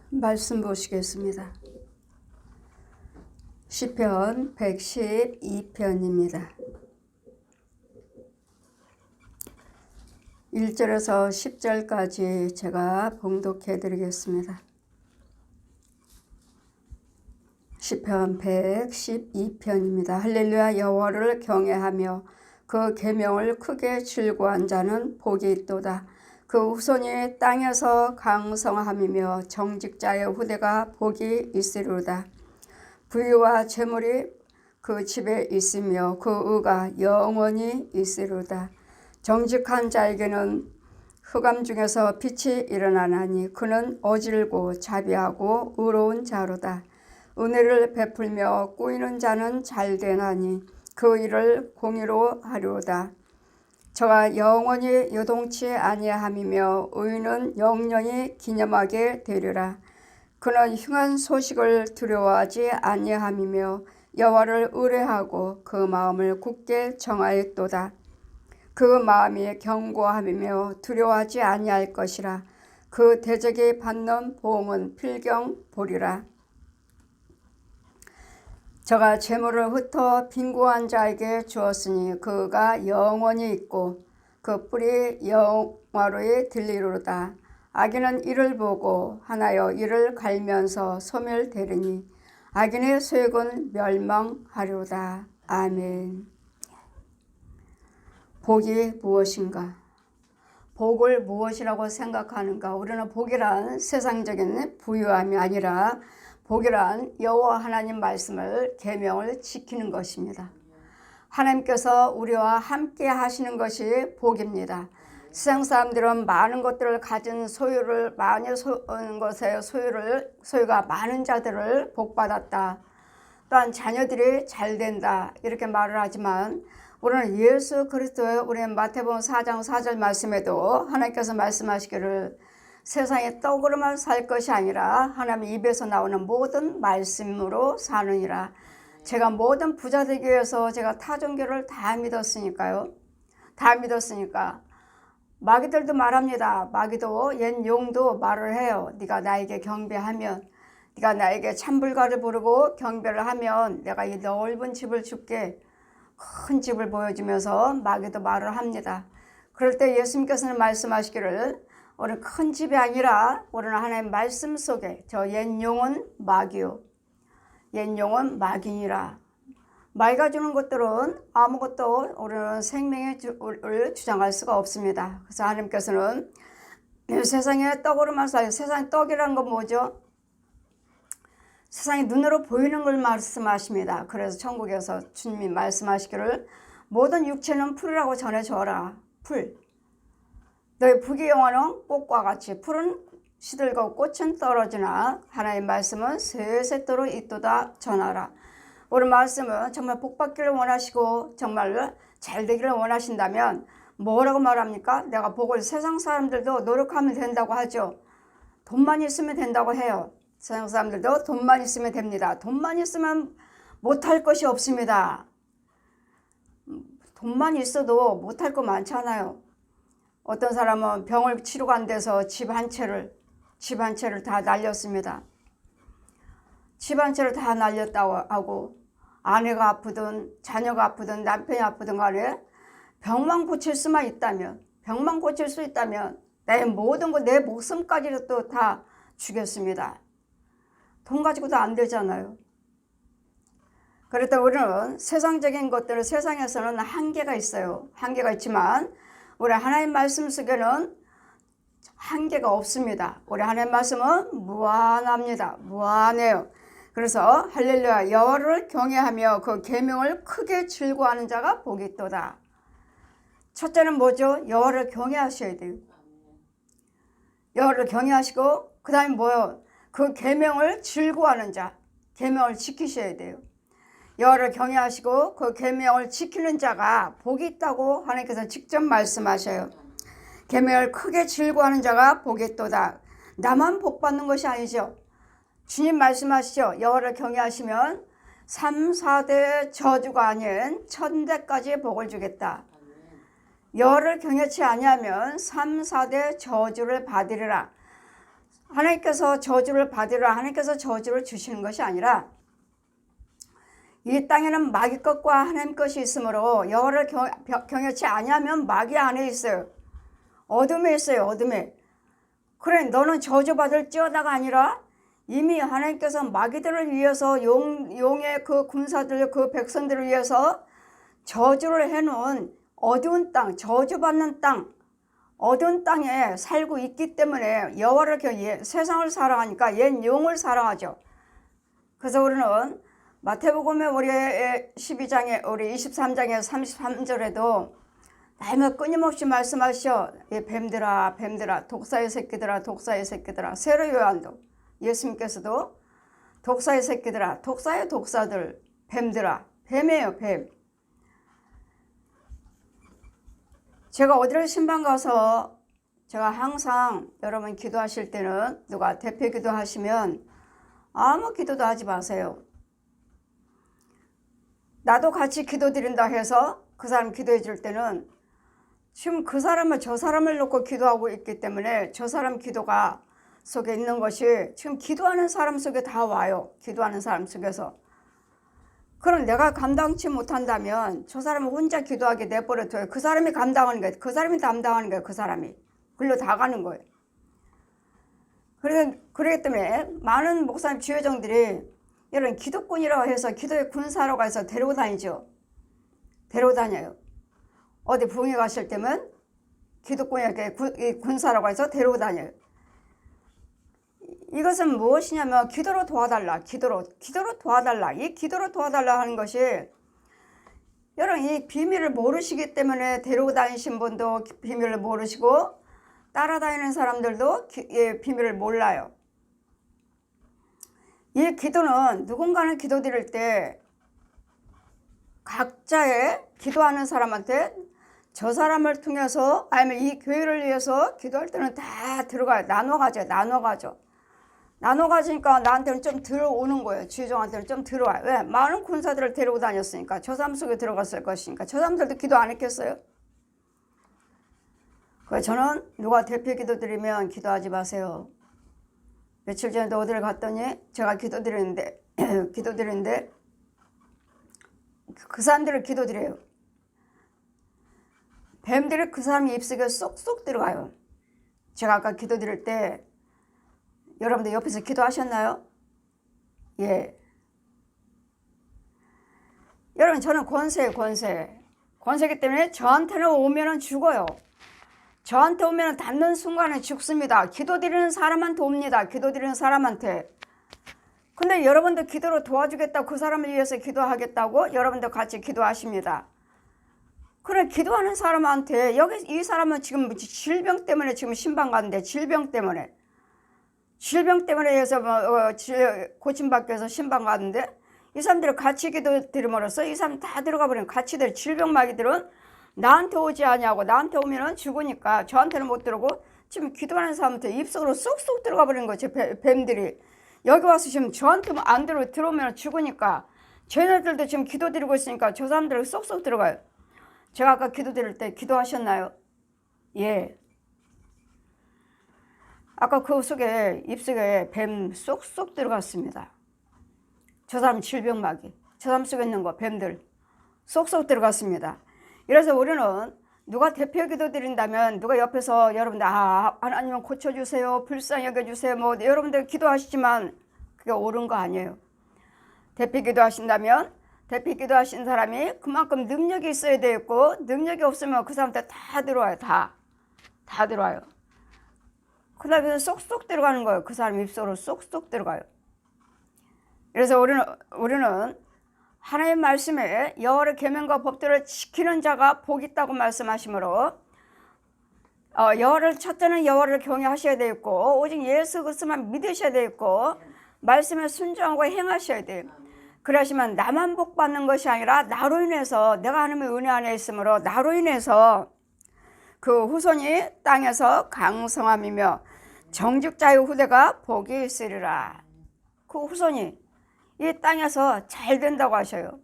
말씀 보시겠습니다. 시편 112편입니다. 1절에서 10절까지 제가 봉독해 드리겠습니다. 시편 112편입니다. 할렐루야. 여호와를 경외하며 그 계명을 크게 즐거워한 자는 복이 있도다. 그 후손이 땅에서 강성함이며 정직자의 후대가 복이 있으리로다. 부유와 재물이 그 집에 있으며 그 의가 영원히 있으리로다. 정직한 자에게는 흑암 중에서 빛이 일어나나니 그는 어질고 자비하고 의로운 자로다. 은혜를 베풀며 꾸이는 자는 잘되나니 그 일을 공의로 하리로다. 저가 영원히 요동치 아니함이며 의인은 영영히 기념하게 되리라. 그는 흉한 소식을 두려워하지 아니함이며 여호와를 의뢰하고 그 마음을 굳게 정하였도다. 그 마음이 견고함이며 두려워하지 아니할 것이라. 그 대적이 받는 보응은 필경 보리라. 저가 재물을 흩어 빈곤한 자에게 주었으니 그가 영원히 있고 그 뿔이 영화로이 들리로다. 악인은 이를 보고 하나여 이를 갈면서 소멸되리니 악인의 소욕은 멸망하리로다. 아멘. 복이 무엇인가? 복을 무엇이라고 생각하는가? 우리는 복이란 세상적인 부유함이 아니라 복이란 여호와 하나님 말씀을 계명을 지키는 것입니다. 하나님께서 우리와 함께 하시는 것이 복입니다. 세상 사람들은 많은 것들을 가진 소유를 많이 것의 소유가 많은 자들을 복받았다. 또한 자녀들이 잘 된다 이렇게 말을 하지만 우리는 예수 그리스도의 우리 마태복음 4장 4절 말씀에도 하나님께서 말씀하시기를 세상의 떡으로만 살 것이 아니라 하나님 입에서 나오는 모든 말씀으로 사느니라. 제가 모든 부자 되기 위해서 제가 타종교를 다 믿었으니까요. 다 믿었으니까 마귀들도 말합니다. 마귀도 옛 용도 말을 해요. 네가 나에게 경배하면, 네가 나에게 찬불가를 부르고 경배를 하면 내가 이 넓은 집을 줄게. 큰 집을 보여주면서 마귀도 말을 합니다. 그럴 때 예수님께서는 말씀하시기를 우리는 큰 집이 아니라 우리는 하나님의 말씀 속에 저 옛 용은 마귀요. 옛 용은 마귀니라. 마귀가 주는 것들은 아무것도 우리는 생명을 주장할 수가 없습니다. 그래서 하나님께서는 세상의 떡으로만 살아요. 세상의 떡이란 건 뭐죠? 세상이 눈으로 보이는 걸 말씀하십니다. 그래서 천국에서 주님이 말씀하시기를 모든 육체는 풀이라고 전해줘라. 풀. 너희 부귀영화는 꽃과 같이 풀은 시들고 꽃은 떨어지나 하나님의 말씀은 세세토록 있도다 전하라. 우리 말씀은 정말 복받기를 원하시고 정말 잘되기를 원하신다면 뭐라고 말합니까? 내가 복을 세상 사람들도 노력하면 된다고 하죠. 돈만 있으면 된다고 해요. 세상 사람들도 돈만 있으면 됩니다. 돈만 있으면 못할 것이 없습니다. 돈만 있어도 못할 거 많잖아요. 어떤 사람은 병을 치료가 안 돼서 집 한 채를 다 날렸습니다. 집 한 채를 다 날렸다고 하고 아내가 아프든 자녀가 아프든 남편이 아프든 간에 병만 고칠 수 있다면 내 모든 거 내 목숨까지도 다 주겠습니다. 돈 가지고도 안 되잖아요. 그렇다 우리는 세상적인 것들은 세상에서는 한계가 있어요. 한계가 있지만 우리 하나님 말씀 속에는 한계가 없습니다. 우리 하나님 말씀은 무한합니다. 무한해요. 그래서 할렐루야 여호와를 경외하며 그 계명을 크게 즐거워하는 자가 복이 있도다. 첫째는 뭐죠? 여호와를 경외하셔야 돼요. 여호와를 경외하시고 그 다음에 뭐요? 그 계명을 즐거워하는 자, 계명을 지키셔야 돼요. 여호와를 경외하시고 그 계명을 지키는 자가 복이 있다고 하나님께서 직접 말씀하셔요. 계명을 크게 즐거워하는 자가 복이 있도다. 나만 복 받는 것이 아니죠. 주님 말씀하시죠. 여호와를 경외하시면 3, 4대 저주가 아닌 1000대까지 복을 주겠다. 여호와를 경외치 아니하면 3, 4대 저주를 받으리라. 하나님께서 저주를 받으라, 하나님께서 저주를 주시는 것이 아니라 이 땅에는 마귀 것과 하나님 것이 있으므로 여호와를 경외치 아니하면 마귀 안에 있어요. 어둠에 있어요. 어둠에. 그래 너는 저주받을지어다가 아니라 이미 하나님께서 마귀들을 위해서 용의 그 군사들 그 백성들을 위해서 저주를 해놓은 어두운 땅, 저주받는 땅, 어두운 땅에 살고 있기 때문에 여호와를 세상을 사랑하니까 옛 용을 사랑하죠. 그래서 우리는 마태복음의 우리 12장에 우리 23장에 33절에도 날마다 끊임없이 말씀하셔. 뱀들아 뱀들아 독사의 새끼들아 독사의 새끼들아. 세례 요한도 예수님께서도 독사의 새끼들아 독사의 독사들 뱀들아. 뱀이에요 뱀. 제가 어디를 신방 가서 제가 항상 여러분 기도하실 때는 누가 대표 기도하시면 아무 기도도 하지 마세요. 나도 같이 기도드린다 해서 그 사람 기도해 줄 때는 지금 그 사람을 저 사람을 놓고 기도하고 있기 때문에 저 사람 기도가 속에 있는 것이 지금 기도하는 사람 속에 다 와요. 기도하는 사람 속에서. 그럼 내가 감당치 못한다면 저 사람을 혼자 기도하게 내버려둬요. 그 사람이 감당하는 거예요. 그 사람이 담당하는 거예요. 그 사람이. 글로 다 가는 거예요. 그렇기 때문에 많은 목사님 지회장들이 이런 기도꾼이라고 해서 기도의 군사로 가서 데리고 다니죠. 데리고 다녀요. 어디 부흥회 가실 때면 기도꾼에게 군사라고 해서 데리고 다녀요. 이것은 무엇이냐면 기도로 도와달라. 기도로 도와달라. 이 기도로 도와달라 하는 것이 여러분 이 비밀을 모르시기 때문에 데리고 다니신 분도 비밀을 모르시고 따라다니는 사람들도 비밀을 몰라요. 이 기도는 누군가는 기도 드릴 때 각자의 기도하는 사람한테 저 사람을 통해서 아니면 이 교회를 위해서 기도할 때는 다 들어가요. 나눠가죠. 나눠가지니까 나한테는 좀 들어오는 거예요. 지휘종한테는 좀 들어와요. 왜? 많은 군사들을 데리고 다녔으니까 저 사람 속에 들어갔을 것이니까 저 사람들도 기도 안 했겠어요? 그래서 저는 누가 대표 기도 드리면 기도하지 마세요. 며칠 전에도 어디를 갔더니 제가 기도 드리는데 그 사람들을 기도 드려요. 뱀들이 그 사람 입속에 쏙쏙 들어가요. 제가 아까 기도 드릴 때 여러분들 옆에서 기도하셨나요? 예. 여러분 저는 권세예요. 권세이기 때문에 저한테는 오면은 죽어요. 저한테 오면은 닿는 순간에 죽습니다. 기도 드리는 사람한테 옵니다. 기도 드리는 사람한테. 근데 여러분들 기도로 도와주겠다고 그 사람을 위해서 기도하겠다고 여러분들 같이 기도하십니다. 그래 기도하는 사람한테 여기 이 사람은 지금 질병 때문에 지금 신방 가는데 질병 때문에 해서 고침받기 위해서 신방 가는데 이 사람들을 같이 기도 드림으로써 이 사람 다 들어가 버리는 같이들 질병 마귀들은 나한테 오지 않냐고 나한테 오면은 죽으니까 저한테는 못 들어오고 지금 기도하는 사람한테 입속으로 쏙쏙 들어가 버리는 거죠. 뱀들이 여기 와서 지금 저한테 안 들어오면 죽으니까 쟤네들도 지금 기도 드리고 있으니까 저 사람들 쏙쏙 들어가요. 제가 아까 기도 드릴 때 기도하셨나요? 예. 아까 그 속에 입속에 뱀 쏙쏙 들어갔습니다. 저 사람 질병마귀, 저 사람 속에 있는 거 뱀들 쏙쏙 들어갔습니다. 이래서 우리는 누가 대표 기도 드린다면 누가 옆에서 여러분들 하나님 고쳐주세요, 불쌍히 여겨주세요 뭐 여러분들 기도하시지만 그게 옳은 거 아니에요. 대표 기도하신다면 대표 기도하신 사람이 그만큼 능력이 있어야 되고 능력이 없으면 그 사람한테 다 들어와요. 다 들어와요. 그 다음에 쏙쏙 들어가는 거예요. 그 사람 입속으로 쏙쏙 들어가요. 그래서 우리는 하나님의 말씀에 여호와의 계명과 법도를 지키는 자가 복이 있다고 말씀하시므로 첫째는 여호와를 경외하셔야 되겠고 오직 예수 그리스도만 믿으셔야 되겠고 말씀에 순종하고 행하셔야 돼요. 그러시면 나만 복 받는 것이 아니라 나로 인해서 내가 하나님의 은혜 안에 있으므로 나로 인해서 그 후손이 땅에서 강성함이며 정직자의 후대가 복이 있으리라. 그 후손이 이 땅에서 잘 된다고 하셔요.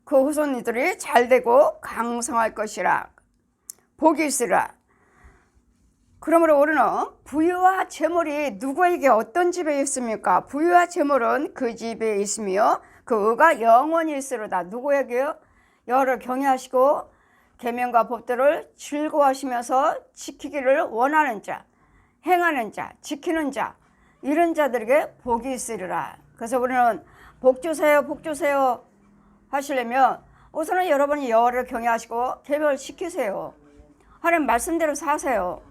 그 후손들이 잘 되고 강성할 것이라. 복이 있으리라. 그러므로 우리는 부유와 재물이 누구에게 어떤 집에 있습니까? 부유와 재물은 그 집에 있으며 그 의가 영원히 있으로다. 누구에게요? 여호와를 경외하시고 계명과 법도를 즐거워하시면서 지키기를 원하는 자, 행하는 자, 지키는 자, 이런 자들에게 복이 있으리라. 그래서 우리는 복 주세요, 복 주세요 하시려면 우선은 여러분이 여호와를 경외하시고 계명을 지키세요. 하나님 말씀대로 사세요.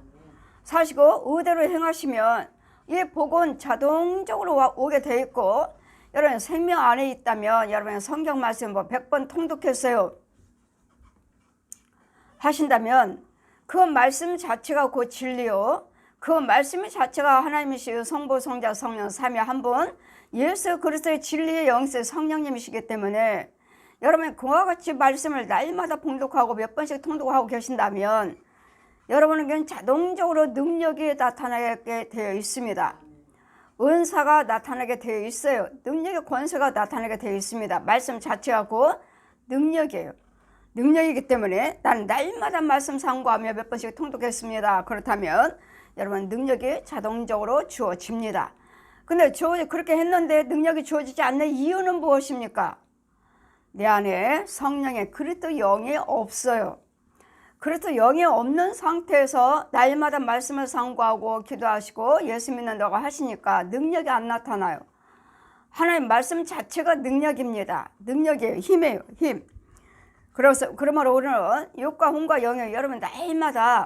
사시고 의대로 행하시면 이 복은 자동적으로 오게 돼 있고, 여러분 생명 안에 있다면 여러분 성경 말씀 100번 통독했어요 하신다면 그 말씀 자체가 곧 진리요, 그 말씀 자체가 하나님이시고 성부 성자 성령 삼위 한 분 예수 그리스도의 진리의 영세 성령님이시기 때문에 여러분 그와 같이 말씀을 날마다 봉독하고 몇 번씩 통독하고 계신다면 여러분에게는 자동적으로 능력이 나타나게 되어 있습니다. 은사가 나타나게 되어 있어요. 능력의 권세가 나타나게 되어 있습니다. 말씀 자체가 곧 능력이에요. 능력이기 때문에 나는 날마다 말씀 상고하며 몇 번씩 통독했습니다. 그렇다면 여러분 능력이 자동적으로 주어집니다. 근데 그렇게 했는데 능력이 주어지지 않는 이유는 무엇입니까? 내 안에 성령의 그리스도 영이 없어요. 그래서 영이 없는 상태에서 날마다 말씀을 상고하고 기도하시고 예수 믿는다고 하시니까 능력이 안 나타나요. 하나님 말씀 자체가 능력입니다. 능력이에요. 힘이에요. 힘. 그러므로 우리는 육과 혼과 영이 여러분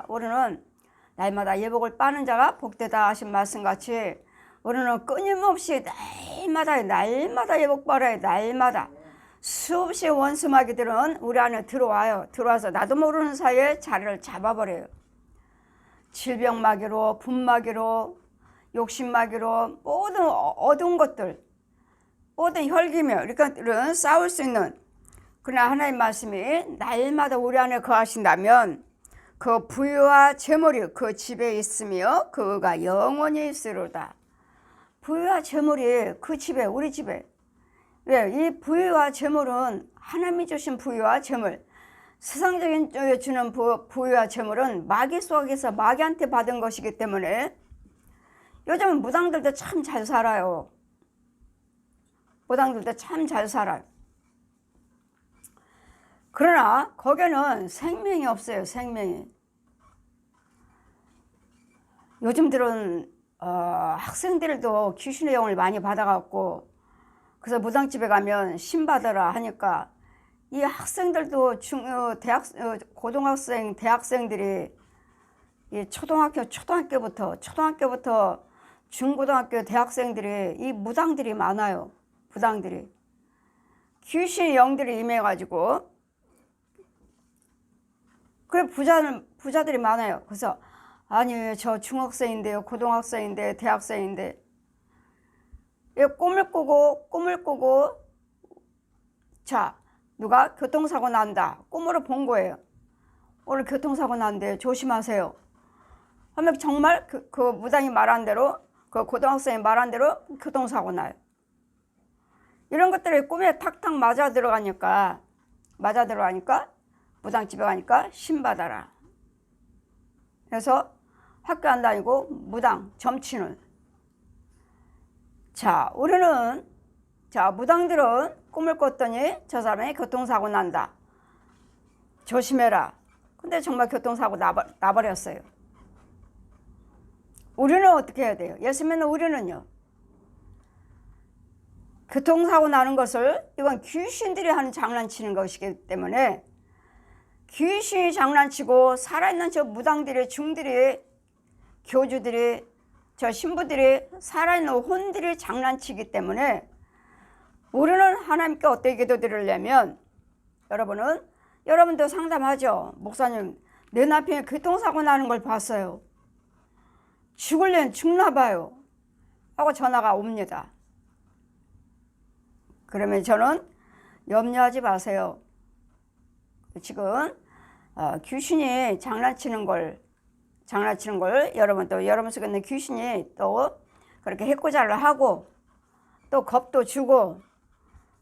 우리는 날마다 예복을 빠는 자가 복되다 하신 말씀같이 우리는 끊임없이 날마다 예복 빨아요. 날마다. 수없이 원수마귀들은 우리 안에 들어와서 나도 모르는 사이에 자리를 잡아버려요. 질병마귀로, 분마귀로, 욕심마귀로, 모든 어두운 것들, 모든 혈기며 이렇게들은 싸울 수 있는, 그러나 하나님 말씀이 날마다 우리 안에 거하신다면 그 부유와 재물이 그 집에 있으며 그가 영원히 있으로다. 부유와 재물이 그 집에, 우리 집에. 왜? 이 부유와 재물은 하나님이 주신 부유와 재물, 세상적인 쪽에 주는 부유와 재물은 마귀 속에서 마귀한테 받은 것이기 때문에 요즘 무당들도 참 잘 살아요. 무당들도 참 잘 살아요. 그러나 거기는 생명이 없어요. 생명이. 요즘들은 학생들도 귀신의 영을 많이 받아갖고 그래서 무당집에 가면 신받으라 하니까 이 학생들도 고등학생, 대학생들이 이 초등학교부터 중고등학교 대학생들이 이 무당들이 많아요. 무당들이. 귀신의 영들이 임해가지고 그래 부자들이 많아요. 그래서 아니 저 중학생인데요, 고등학생인데, 대학생인데 꿈을 꾸고 자 누가 교통사고 난다 꿈으로 본 거예요. 오늘 교통사고 난대 조심하세요 하면 정말 그 무당이 말한 대로, 그 고등학생이 말한 대로 교통사고 나요. 이런 것들이 꿈에 탁탁 맞아 들어가니까 무당집에 가니까 신받아라. 그래서 학교 안 다니고 무당 점치는. 무당들은 꿈을 꿨더니 저 사람이 교통사고 난다. 조심해라. 근데 정말 교통사고 나버렸어요. 우리는 어떻게 해야 돼요? 예수 믿는 우리는요. 교통사고 나는 것을 이건 귀신들이 하는 장난치는 것이기 때문에 귀신이 장난치고 살아있는 저 무당들이, 중들이, 교주들이, 저 신부들이, 살아있는 혼들이 장난치기 때문에 우리는 하나님께 어떻게 기도드리려면 여러분도 상담하죠. 목사님 내 남편이 교통사고 나는 걸 봤어요. 죽을래는 죽나 봐요 하고 전화가 옵니다. 그러면 저는 염려하지 마세요. 지금 귀신이 장난치는 걸 여러분 속에 있는 귀신이 또 그렇게 해코자를 하고 또 겁도 주고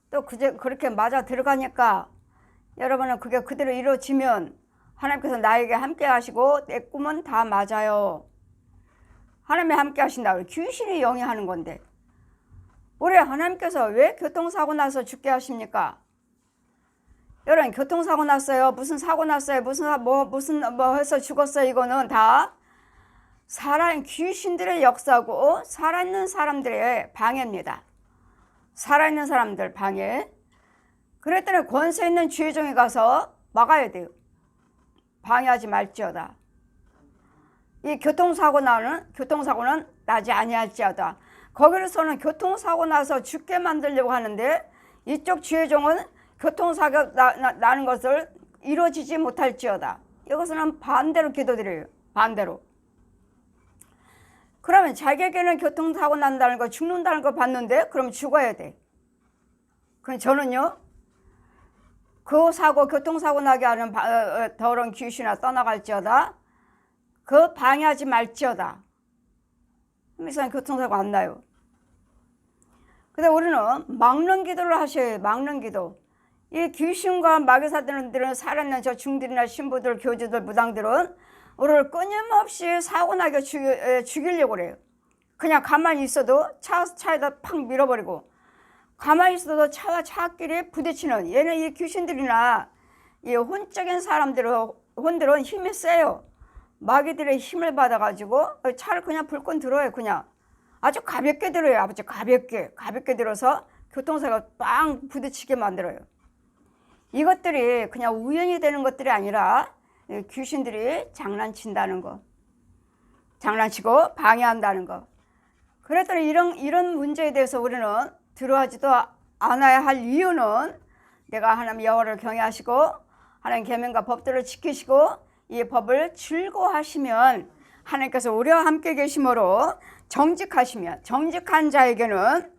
또 그렇게 맞아 들어가니까 여러분은 그게 그대로 이루어지면 하나님께서 나에게 함께 하시고 내 꿈은 다 맞아요. 하나님이 함께 하신다. 귀신이 영이 하는 건데. 우리 하나님께서 왜 교통사고 나서 죽게 하십니까? 여러분, 교통사고 났어요. 무슨 사고 났어요. 무슨 뭐 해서 죽었어요. 이거는 다 귀신들의 역사고 살아있는 사람들의 방해입니다. 살아있는 사람들 방해. 그랬더니 권세 있는 주의 종이 가서 막아야 돼요. 방해하지 말지어다. 이 교통사고는 나지 아니할지어다. 거기서는 교통사고 나서 죽게 만들려고 하는데 이쪽 주의 종은 교통사고 나는 것을 이루어지지 못할지어다. 이것은 반대로 기도드려요. 반대로. 그러면 자기에게는 교통사고 난다는 거, 죽는다는 거 봤는데 그럼 죽어야 돼. 그럼 저는요, 그 교통사고 나게 하는 더러운 귀신아 떠나갈지어다. 그 방해하지 말지어다. 그래서 교통사고 안 나요. 근데 우리는 막는 기도를 하셔야 해요. 막는 기도. 이 귀신과 마귀사들은 살아있는 저 중들이나 신부들, 교주들, 무당들은 우리를 끊임없이 사고나게 죽이려고 그래요. 그냥 가만히 있어도 차에다 팍 밀어버리고, 가만히 있어도 차와 차끼리 부딪히는, 얘는 이 귀신들이나 이 혼적인 혼들은 힘이 세요. 마귀들의 힘을 받아가지고 차를 그냥 불끈 들어요. 그냥 아주 가볍게 들어요. 아주 가볍게 들어서 교통사고가 빵 부딪히게 만들어요. 이것들이 그냥 우연히 되는 것들이 아니라 귀신들이 장난친다는 거, 장난치고 방해한다는 거. 그랬더니 이런 문제에 대해서 우리는 들어하지도 않아야 할 이유는 내가 하나님 여호와를 경외하시고 하나님 계명과 법들을 지키시고 이 법을 즐거워하시면 하나님께서 우리와 함께 계심으로 정직한 자에게는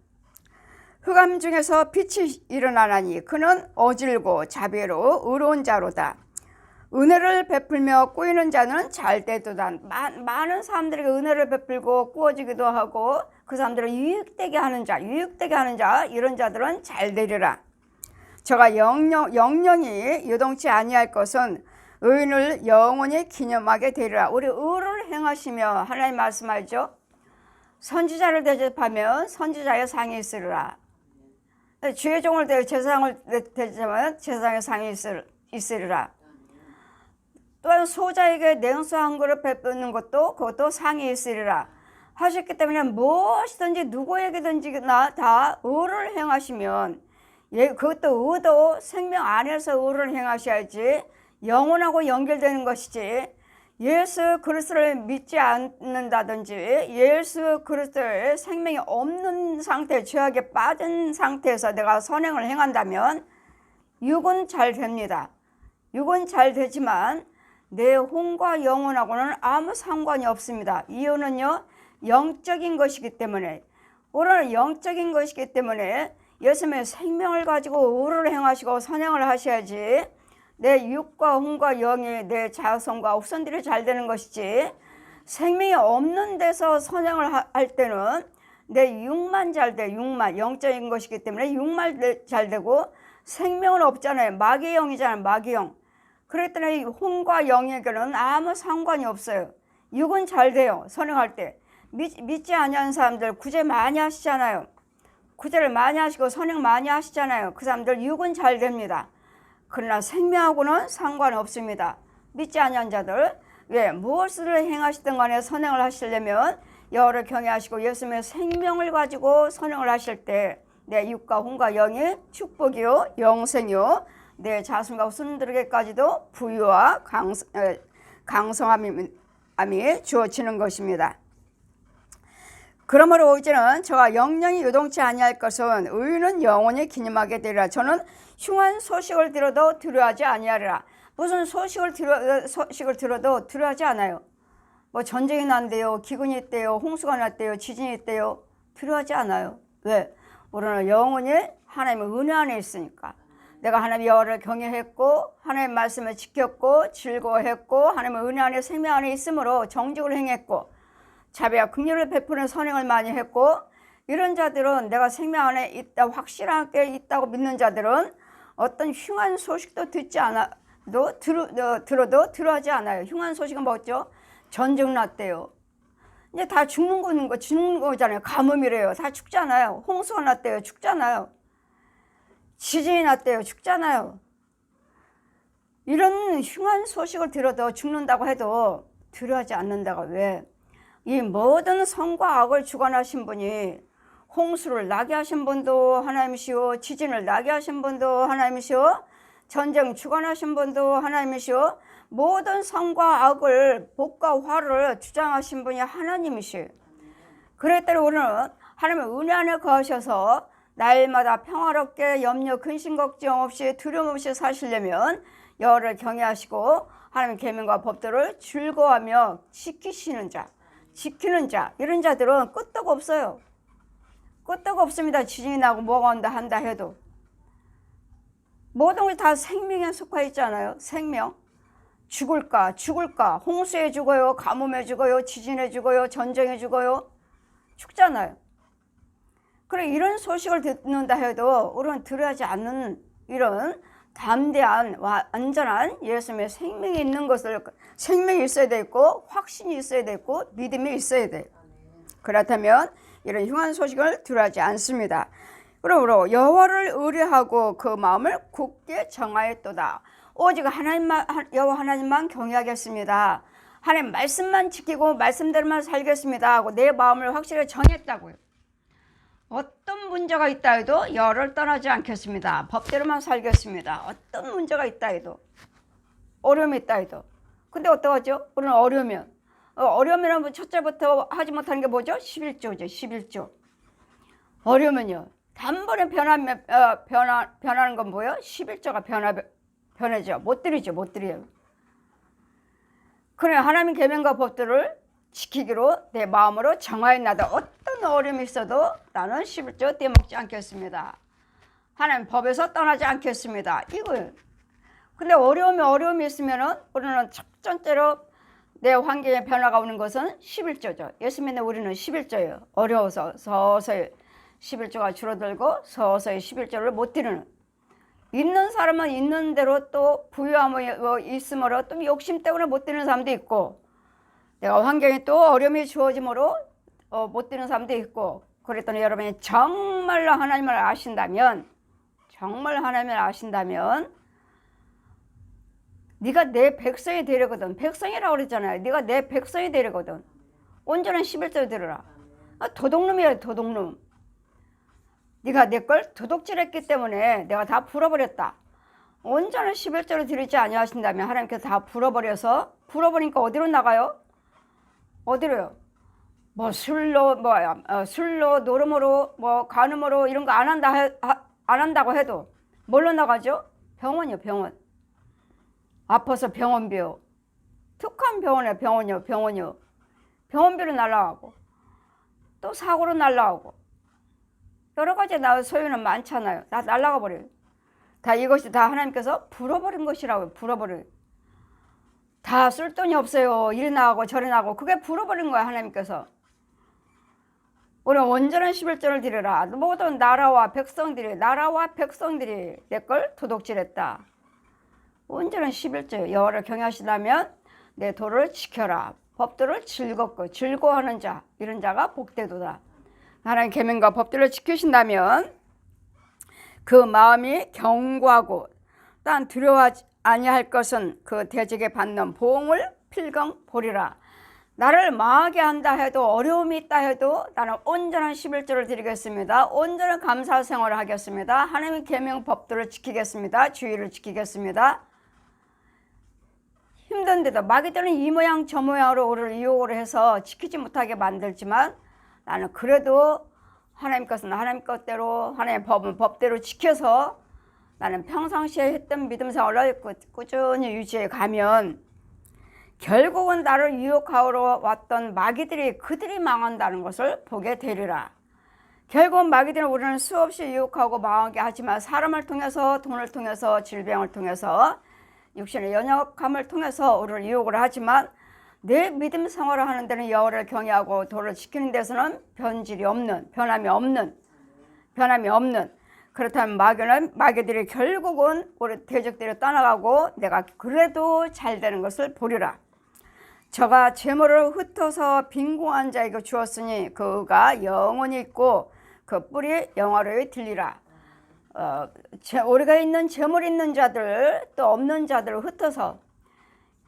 흑암 중에서 빛이 일어나나니 그는 어질고 자비로 의로운 자로다. 은혜를 베풀며 꾸이는 자는 잘되도다. 많은 사람들에게 은혜를 베풀고 꾸어지기도 하고 그 사람들을 유익되게 하는 자 이런 자들은 잘되리라. 저가 영영이 요동치 아니할 것은 의인을 영원히 기념하게 되리라. 우리 의를 행하시며 하나님 말씀하죠. 선지자를 대접하면 선지자의 상이 있으리라. 주의 종을 제사장을 대접하면 제사장의 상이 있으리라. 또한 소자에게 냉수 한 그릇 베푸는 것도 그것도 상이 있으리라 하셨기 때문에 무엇이든지 누구에게든지 다 의를 행하시면 그것도 의도 생명 안에서 의를 행하셔야지 영혼하고 연결되는 것이지 예수 그리스도를 믿지 않는다든지 예수 그리스도의 생명이 없는 상태, 죄악에 빠진 상태에서 내가 선행을 행한다면 육은 잘 됩니다. 육은 잘 되지만 내 혼과 영혼하고는 아무 상관이 없습니다. 이유는요, 영적인 것이기 때문에, 오늘 영적인 것이기 때문에 예수님의 생명을 가지고 의를 행하시고 선행을 하셔야지 내 육과 혼과 영이 내 자성과 후손들이 잘 되는 것이지, 생명이 없는 데서 선행을 할 때는 내 육만 잘 돼. 육만, 영적인 것이기 때문에 육만 잘 되고 생명은 없잖아요. 마귀의 영이잖아요. 마귀의 영. 그랬더니 혼과 영에게는 아무 상관이 없어요. 육은 잘 돼요. 선행할 때. 믿지 아니하는 사람들 구제 많이 하시잖아요. 구제를 많이 하시고 선행 많이 하시잖아요. 그 사람들 육은 잘 됩니다. 그러나 생명하고는 상관이 없습니다. 믿지 아니하는 자들, 왜 무엇을 행하시든 간에 선행을 하시려면 여호와를 경외하시고 예수님의 생명을 가지고 선행을 하실 때 내 육과 혼과 영이 축복이요 영생이요 내 자손과 후손들에게까지도 부유와 강성함이 주어지는 것입니다. 그러므로 이제는 저가 영영이 요동치 아니할 것은 의인은 영원히 기념하게 되리라. 저는 흉한 소식을 들어도 두려워하지 아니하리라. 무슨 소식을 들어도 두려워하지 않아요. 뭐 전쟁이 난대요, 기근이 있대요, 홍수가 났대요, 지진이 있대요. 두려워하지 않아요. 왜? 우리는 영원히 하나님의 은혜 안에 있으니까. 내가 하나님의 여호와를 경외했고 하나님의 말씀을 지켰고 즐거워했고 하나님의 은혜 안에 생명 안에 있으므로 정직을 행했고 자비와 긍휼을 베푸는 선행을 많이 했고, 이런 자들은 내가 생명 안에 있다 확실하게 있다고 믿는 자들은 어떤 흉한 소식도 들어도 두려워하지 않아요. 흉한 소식은 뭐죠? 전쟁 났대요. 이제 다 죽는 거잖아요. 가뭄이래요. 다 죽잖아요. 홍수가 났대요. 죽잖아요. 지진이 났대요. 죽잖아요. 이런 흉한 소식을 들어도 죽는다고 해도 두려워하지 않는다가 왜? 이 모든 선과 악을 주관하신 분이 홍수를 나게 하신 분도 하나님이시오, 지진을 나게 하신 분도 하나님이시오, 전쟁 주관하신 분도 하나님이시오, 모든 선과 악을 복과 화를 주장하신 분이 하나님이시오. 그랬더니 우리는 하나님의 은혜 안에 거하셔서 날마다 평화롭게 염려 근심 걱정 없이 두려움 없이 사시려면 여호와를 경외하시고 하나님의 계명과 법도를 즐거워하며 지키시는 자, 지키는 자, 이런 자들은 끄떡 없어요. 끄떡 없습니다. 지진이 나고 뭐가 온다 한다 해도 모든 것이 다 생명에 속해 있잖아요. 생명. 죽을까 홍수에 죽어요, 가뭄에 죽어요, 지진에 죽어요, 전쟁에 죽어요. 죽잖아요. 그래, 이런 소식을 듣는다 해도 우리는 두려워하지 않는 이런 담대한 완전한 예수님의 생명이 있는 것을, 생명이 있어야 되고 확신이 있어야 되고 믿음이 있어야 돼요. 그렇다면 이런 흉한 소식을 두려워하지 않습니다. 그러므로 여호와를 의뢰하고 그 마음을 굳게 정하였도다. 오직 여호와 하나님만 경외하겠습니다. 하나님 말씀만 지키고 말씀대로만 살겠습니다 하고 내 마음을 확실히 정했다고요. 어떤 문제가 있다 해도 여호와를 떠나지 않겠습니다. 법대로만 살겠습니다. 어떤 문제가 있다 해도, 어려움이 있다 해도. 근데 어떡하죠? 우리는 어려우면 첫째부터 하지 못하는 게 뭐죠? 11조죠. 11조. 어려우면요, 단번에 변하는 건 뭐예요? 11조가 변하죠. 못 드려요. 그래, 하나님 계명과 법들을 지키기로 내 마음으로 정하였나다. 어떤 어려움이 있어도 나는 11조 떼먹지 않겠습니다. 하나님 법에서 떠나지 않겠습니다. 이거예요. 근데 어려움이 있으면은 우리는 첫 번째로 내 환경에 변화가 오는 것은 11조죠. 예수 믿는 우리는 11조예요. 어려워서 서서히 11조가 줄어들고 서서히 11조를 못 드리는. 있는 사람은 있는 대로 또 부유함이 있으므로 또 욕심 때문에 못 드리는 사람도 있고, 내가 환경에 또 어려움이 주어짐으로 못 드리는 사람도 있고. 그랬더니 여러분이 정말로 하나님을 아신다면, 네가 내 백성이 되려거든. 백성이라고 그랬잖아요. 네가 내 백성이 되려거든. 온전한 11조 들으라. 도둑놈이야, 도둑놈. 네가 내 걸 도둑질했기 때문에 내가 다 불어버렸다. 온전한 11조를 드리지 아니하신다면 하나님께서 다 불어버리니까 어디로 나가요? 어디로요? 술로 노름으로 간음으로 이런 거 안 한다고 해도 뭘로 나가죠? 병원이요, 병원. 아파서 병원비요. 특한 병원이요. 병원비로 날라가고 또 사고로 날라가고 여러 가지 소유는 많잖아요. 다 날라가 버려요. 이것이 다 하나님께서 불어버린 것이라고요. 불어버려요. 다 쓸 돈이 없어요. 이리 나가고 저리 나가고 그게 불어버린 거야, 하나님께서. 우리는 온전한 11조를 드리라. 모든 나라와 백성들이 내 걸 도둑질했다. 온전한 11조예요. 여호와를 경외하시다면 내 도를 지켜라. 법도를 즐거워하는 자, 이런 자가 복되도다. 하나님 계명과 법도를 지키신다면 그 마음이 견고하고 또한 두려워하지 아니할 것은 그 대적에 받는 보응을 필경 보리라. 나를 망하게 한다 해도, 어려움이 있다 해도 나는 온전한 11조를 드리겠습니다. 온전한 감사 생활을 하겠습니다. 하나님의 계명 법도를 지키겠습니다. 주의를 지키겠습니다. 힘든데도 마귀들은 이 모양 저 모양으로 우리를 유혹을 해서 지키지 못하게 만들지만 나는 그래도 하나님 것은 하나님 것대로, 하나님의 법은 법대로 지켜서 나는 평상시에 했던 믿음 생활을 꾸준히 유지해 가면 결국은 나를 유혹하러 왔던 마귀들이 그들이 망한다는 것을 보게 되리라. 결국 마귀들은 우리는 수없이 유혹하고 망하게 하지만 사람을 통해서, 돈을 통해서, 질병을 통해서, 육신의 연약함을 통해서 우리를 유혹을 하지만 내 믿음 생활을 하는 데는 여호와를 경외하고 도를 지키는 데서는 변함이 없는. 그렇다면 마귀들이 결국은 우리 대적들이 떠나가고 내가 그래도 잘 되는 것을 보리라. 저가 재물을 흩어서 빈궁한 자에게 주었으니 그가 영원히 있고 그 뿔이 영화로이 들리라. 우리가 있는 재물 있는 자들 또 없는 자들을 흩어서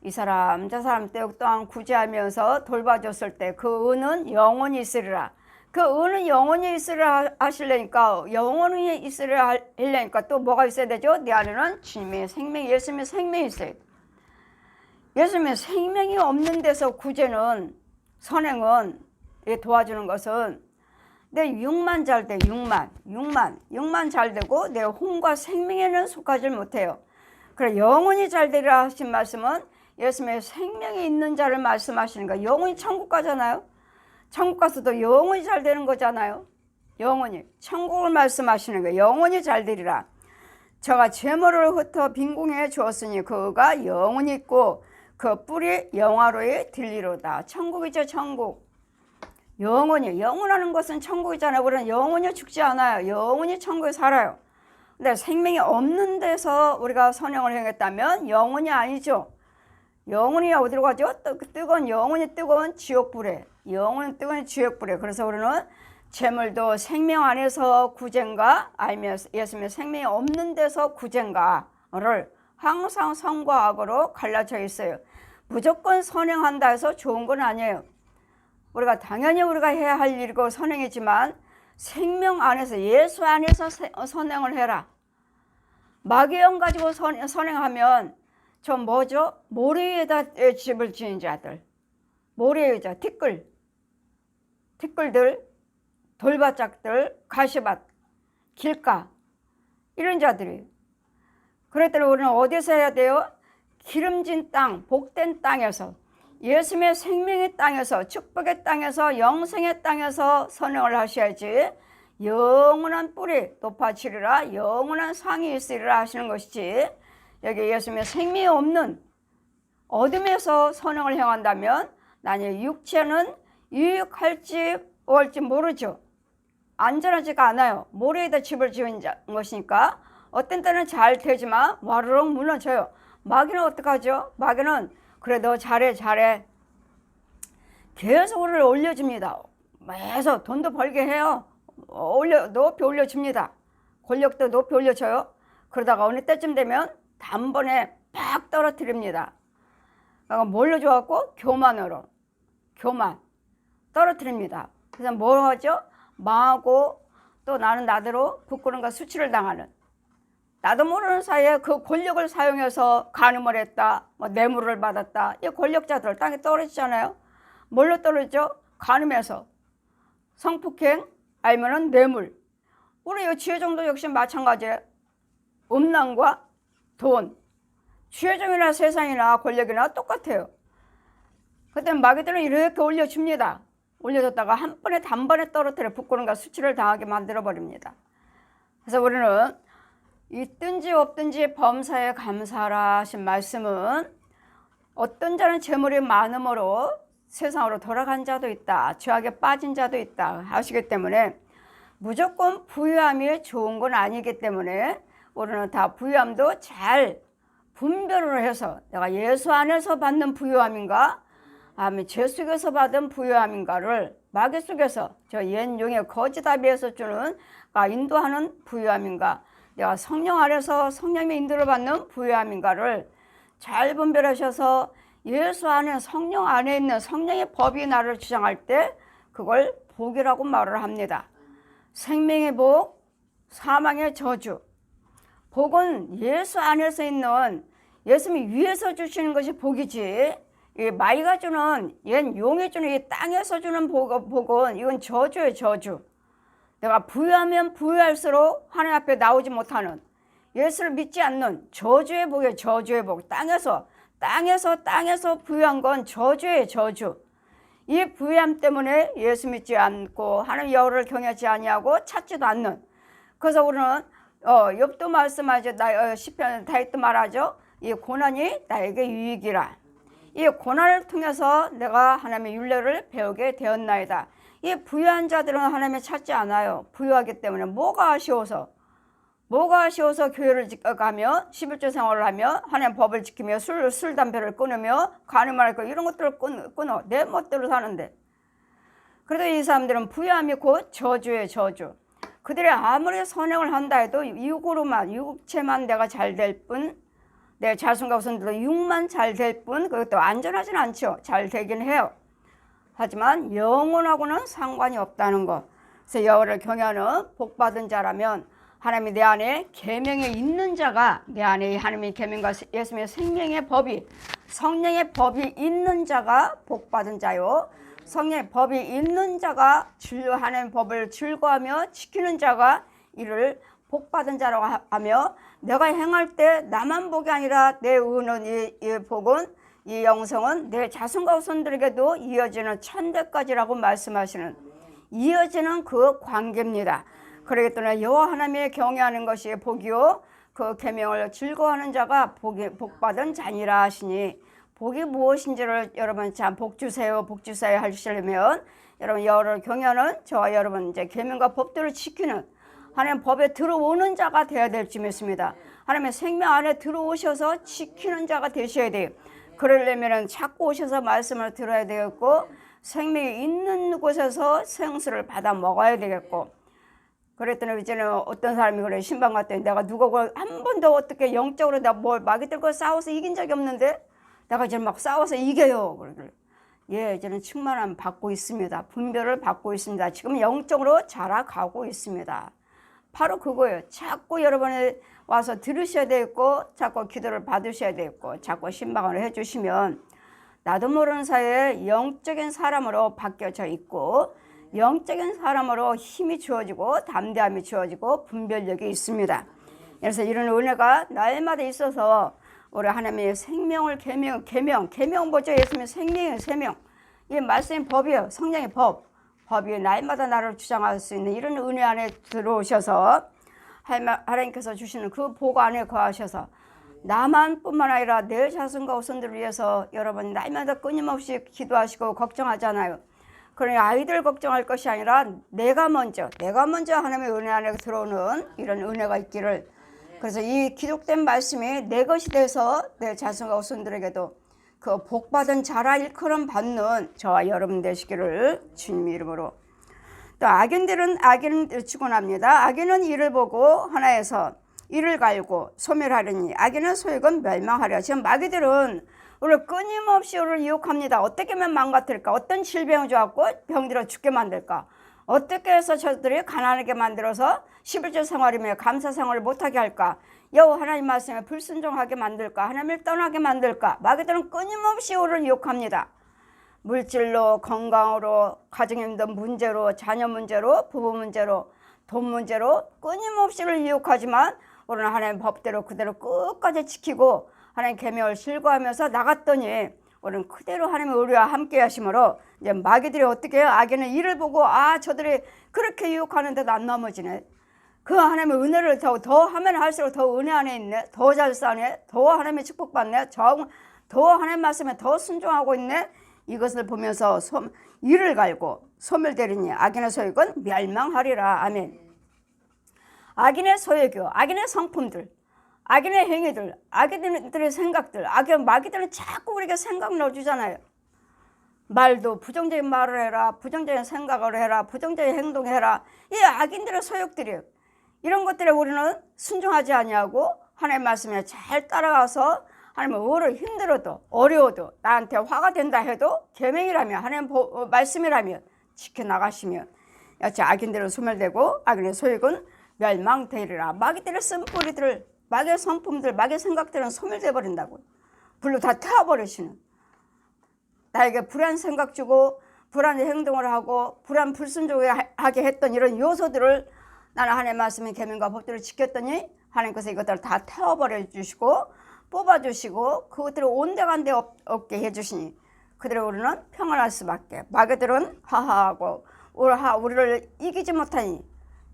이 사람 저 사람 또한 구제하면서 돌봐줬을 때 그 은은 영원히 있으리라. 그 은은 영원히 있으리라 하시려니까 영원히 있으리라 하려니까 또 뭐가 있어야 되죠? 내 안에는 주님의 생명, 예수님의 생명이 있어요. 예수님의 생명이 없는 데서 구제는 선행은 도와주는 것은 내 육만 잘 돼. 육만 잘 되고 내 혼과 생명에는 속하지 못해요. 그래 영원히 잘 되리라 하신 말씀은 예수님의 생명이 있는 자를 말씀하시는 거예요. 영원히 천국 가잖아요. 천국 가서도 영원히 잘 되는 거잖아요. 영원히 천국을 말씀하시는 거예요. 영원히 잘 되리라. 저가 재물을 흩어 빈궁에 주었으니 그가 영원히 있고 그 뿔이 영화로이 들리로다. 천국이죠. 천국. 영원히 영원하는 것은 천국이잖아요. 우리는 영원히 죽지 않아요. 영원히 천국에 살아요. 근데 생명이 없는 데서 우리가 선행을 행했다면 영원히 아니죠. 영원히 어디로 가죠? 뜨거운 영원히 뜨거운 지옥불에. 영원히 뜨거운 지옥불에. 그래서 우리는 재물도 생명 안에서 구제인가 아니면 예수님의 생명이 없는 데서 구제인가를 항상 선과 악으로 갈라져 있어요. 무조건 선행한다 해서 좋은 건 아니에요. 우리가 당연히 우리가 해야 할 일이고 선행이지만 생명 안에서 예수 안에서 선행을 해라. 마귀의 영 가지고 선행하면 저 뭐죠? 모래 위에다 집을 지은 자들, 모래 위에다 티끌들, 돌바짝들, 가시밭, 길가 이런 자들이. 그랬더니 우리는 어디서 해야 돼요? 기름진 땅, 복된 땅에서 예수님의 생명의 땅에서 축복의 땅에서 영생의 땅에서 선행을 하셔야지 영원한 뿔이 높아지리라 영원한 상이 있으리라 하시는 것이지 여기 예수님의 생명이 없는 어둠에서 선행을 행한다면 나의 육체는 유익할지 올지 모르죠. 안전하지가 않아요. 모래에다 집을 지은 것이니까 어떤 때는 잘 되지만 와르륵 무너져요. 마귀는 어떡하죠? 마귀는 그래 너 잘해 계속 우리를 올려줍니다. 계속 돈도 벌게 해요. 높이 올려줍니다. 권력도 높이 올려줘요. 그러다가 어느 때쯤 되면 단번에 팍 떨어뜨립니다. 그러니까 뭘로 줘갖고 교만 떨어뜨립니다. 그래서 뭘 하죠? 망하고 또 나는 나대로 부끄러움과 수치를 당하는, 나도 모르는 사이에 그 권력을 사용해서 간음을 했다, 뇌물을 받았다, 이 권력자들 땅에 떨어지잖아요. 뭘로 떨어지죠? 간음해서, 성폭행, 아니면은 뇌물. 우리 이 지혜정도 역시 마찬가지예요. 음란과 돈. 지혜정이나 세상이나 권력이나 똑같아요. 그때 마귀들은 이렇게 올려줍니다. 올려줬다가 한 번에 단번에 떨어뜨려 부끄러움과 수치를 당하게 만들어버립니다. 그래서 우리는 있든지 없든지 범사에 감사하라 하신 말씀은 어떤 자는 재물이 많음으로 세상으로 돌아간 자도 있다, 죄악에 빠진 자도 있다 하시기 때문에 무조건 부유함이 좋은 건 아니기 때문에 우리는 다 부유함도 잘 분별을 해서 내가 예수 안에서 받는 부유함인가 아니면 죄 속에서 받은 부유함인가를 마귀 속에서 저 옛 용의 거짓 아비에서 주는 인도하는 부유함인가 내가 성령 안에서 성령의 인도를 받는 부유함인가를 잘 분별하셔서 예수 안에 성령 안에 있는 성령의 법이 나를 주장할 때 그걸 복이라고 말을 합니다. 생명의 복, 사망의 저주. 복은 예수 안에서 있는 예수님이 위에서 주시는 것이 복이지 이 마귀가 주는 옛 용이 주는 이 땅에서 주는 복은 이건 저주예요. 저주. 내가 부유하면 부유할수록 하나님 앞에 나오지 못하는 예수를 믿지 않는 저주의 복이에요. 저주의 복. 땅에서 부유한 건 저주예요. 저주. 이 부유함 때문에 예수 믿지 않고 하나님 여호와를 경외하지 아니하고 찾지도 않는. 그래서 우리는 욥도 말씀하죠. 시편 다윗도 말하죠. 이 고난이 나에게 유익이라. 이 고난을 통해서 내가 하나님의 율례를 배우게 되었나이다. 이 부유한 자들은 하나님을 찾지 않아요. 부유하기 때문에 뭐가 아쉬워서 뭐가 아쉬워서 교회를 가며 11조 생활을 하며 하나님 법을 지키며 술 담배를 끊으며 간음할 거 이런 것들을 끊어 내 멋대로 사는데, 그래도 이 사람들은 부유함이 곧 저주의 저주. 그들이 아무리 선행을 한다 해도 육으로만, 육체만 내가 잘 될 뿐, 내 자손과 후손들도 육만 잘 될 뿐, 그것도 안전하진 않죠. 잘 되긴 해요. 하지만 영혼하고는 상관이 없다는 것. 그래서 여호와를 경외하는 복받은 자라면, 하나님이 내 안에 계명에 있는 자가, 내 안에 하나님의 계명과 예수님의 생명의 법이, 성령의 법이 있는 자가 복받은 자요, 성령의 법이 있는 자가 하나님의 법을 즐거워하며 지키는 자가 이를 복받은 자라고 하며, 내가 행할 때 나만 복이 아니라 내 의는, 이 복은, 이 영성은 내 자손과 후손들에게도 이어지는 천대까지라고 말씀하시는, 이어지는 그 관계입니다. 그러기 때문에 여호와 하나님의 경외하는 것이 복이요, 그 계명을 즐거워하는 자가 복받은 자니라 하시니, 복이 무엇인지를 여러분 참 복 주세요 하시려면, 여러분 여호와를 경외하는 저와 여러분 이제 계명과 법들을 지키는 하나님 법에 들어오는 자가 되어야 될 줄 믿습니다. 하나님의 생명 안에 들어오셔서 지키는 자가 되셔야 돼요. 그러려면 자꾸 오셔서 말씀을 들어야 되겠고, 생명이 있는 곳에서 생수를 받아 먹어야 되겠고, 그랬더니 이제는 어떤 사람이 그래, 신방 갔더니 내가 누가 한 번도 어떻게 영적으로 내가 뭘 마귀들과 싸워서 이긴 적이 없는데 내가 이제 막 싸워서 이겨요. 그러더래. 예, 이제는 충만함 받고 있습니다. 분별을 받고 있습니다. 지금 영적으로 자라가고 있습니다. 바로 그거예요. 자꾸 여러분이 와서 들으셔야 되겠고, 자꾸 기도를 받으셔야 되겠고, 자꾸 신방을 해주시면 나도 모르는 사이에 영적인 사람으로 바뀌어져 있고, 영적인 사람으로 힘이 주어지고 담대함이 주어지고 분별력이 있습니다. 그래서 이런 은혜가 날마다 있어서 우리 하나님의 생명을 계명 뭐죠? 예수님의 생명이에요. 생명. 이 말씀의 법이에요. 성령의 법이 날마다 나를 주장할 수 있는 이런 은혜 안에 들어오셔서 하나님께서 주시는 그 복 안에 거하셔서 나만 뿐만 아니라 내 자손과 후손들을 위해서 여러분 날마다 끊임없이 기도하시고 걱정하잖아요. 그러니 아이들 걱정할 것이 아니라 내가 먼저 하나님의 은혜 안에 들어오는 이런 은혜가 있기를, 그래서 이 기록된 말씀이 내 것이 돼서 내 자손과 후손들에게도 그 복받은 자라 일컬음 받는 저와 여러분 되시기를 주님 이름으로. 또 악인들은 축원합니다. 악인은 이를 보고 하나에서 이를 갈고 소멸하려니 악인은 소욕은 멸망하려. 지금 마귀들은 우리를 끊임없이 우리를 유혹합니다. 어떻게 하면 망가뜨릴까? 어떤 질병을 줘갖고 병들어 죽게 만들까? 어떻게 해서 저들이 가난하게 만들어서 11조 생활이며 감사 생활을 못하게 할까? 여호와 하나님 말씀에 불순종하게 만들까? 하나님을 떠나게 만들까? 마귀들은 끊임없이 우리를 유혹합니다. 물질로, 건강으로, 가정에 있는 문제로, 자녀 문제로, 부부 문제로, 돈 문제로 끊임없이 우리를 유혹하지만 우리는 하나님 법대로 그대로 끝까지 지키고 하나님 계명을 즐거워하면서 나갔더니 우리는 그대로 하나님의 우리와 함께 하심으로 이제 마귀들이 어떻게 해요? 악인은 이를 보고 저들이 그렇게 유혹하는데도 안 넘어지네. 그 하나님의 은혜를 더 하면 할수록 더 은혜 안에 있네. 더 잘 사네. 더 하나님의 축복받네. 더 하나님 말씀에 더 순종하고 있네. 이것을 보면서 이를 갈고 소멸되리니 악인의 소욕은 멸망하리라. 아멘. 악인의 소욕이요, 악인의 성품들, 악인의 행위들, 악인들의 생각들, 마귀들은 자꾸 우리에게 생각 넣어주잖아요. 말도 부정적인 말을 해라, 부정적인 생각을 해라, 부정적인 행동을 해라. 이 악인들의 소욕들이에요. 이런 것들에 우리는 순종하지 아니하고 하나님의 말씀에 잘 따라가서 하나님의 오를 힘들어도 어려워도 나한테 화가 된다 해도 계명이라면 하나님 말씀이라면 지켜나가시면 여치 악인들은 소멸되고 악인의 소욕은 멸망되리라. 마귀들의 쓴뿌리들, 마귀의 성품들, 마귀의 생각들은 소멸돼 버린다고. 불로 다 태워버리시는, 나에게 불안 생각 주고 불안의 행동을 하고 불순종하게 했던 이런 요소들을 나는 하나님의 말씀의 계명과 법들을 지켰더니 하나님께서 이것들을 다 태워버려 주시고 뽑아주시고 그것들을 온데간데 없게 해주시니 그대로 우리는 평안할 수밖에. 마귀들은 하하하고 우리를 이기지 못하니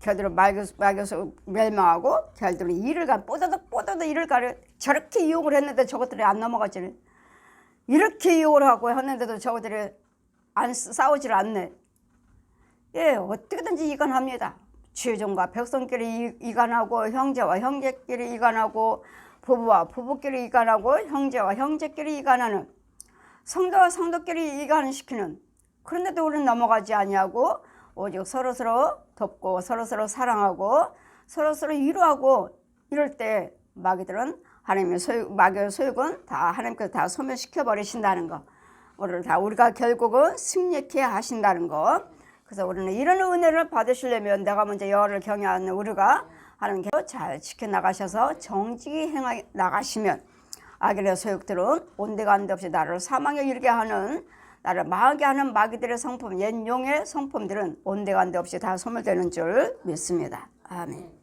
걔들을 마귀에서 멸망하고 걔들은 이를 가 뽀다득 이를 가려. 저렇게 유혹을 했는데 저것들이 안 넘어가지네. 이렇게 유혹을 하고 했는데도 저것들이 싸우질 않네. 예, 어떻게든지 이건합니다. 주종과 백성끼리 이간하고 형제와 형제끼리 이간하고 부부와 부부끼리 이간하고 형제와 형제끼리 이간하는 성도와 성도끼리 이간시키는 그런데도 우리는 넘어가지 아니하고 오직 서로서로 돕고 서로서로 사랑하고 서로서로 위로하고 이럴 때 마귀들은 마귀의 소욕은 다 하나님께서 다 소멸시켜 버리신다는 거. 우리가 결국은 승리케 하신다는 거. 그래서 우리는 이런 은혜를 받으시려면 내가 먼저 여호와를 경외하는 우리가 하나님께서 잘 지켜나가셔서 정직히 행해 나가시면 악인의 소욕들은 온데간데 없이 나를 사망에 이르게 하는 나를 망하게 하는 마귀들의 성품, 옛 용의 성품들은 온데간데 없이 다 소멸되는 줄 믿습니다. 아멘.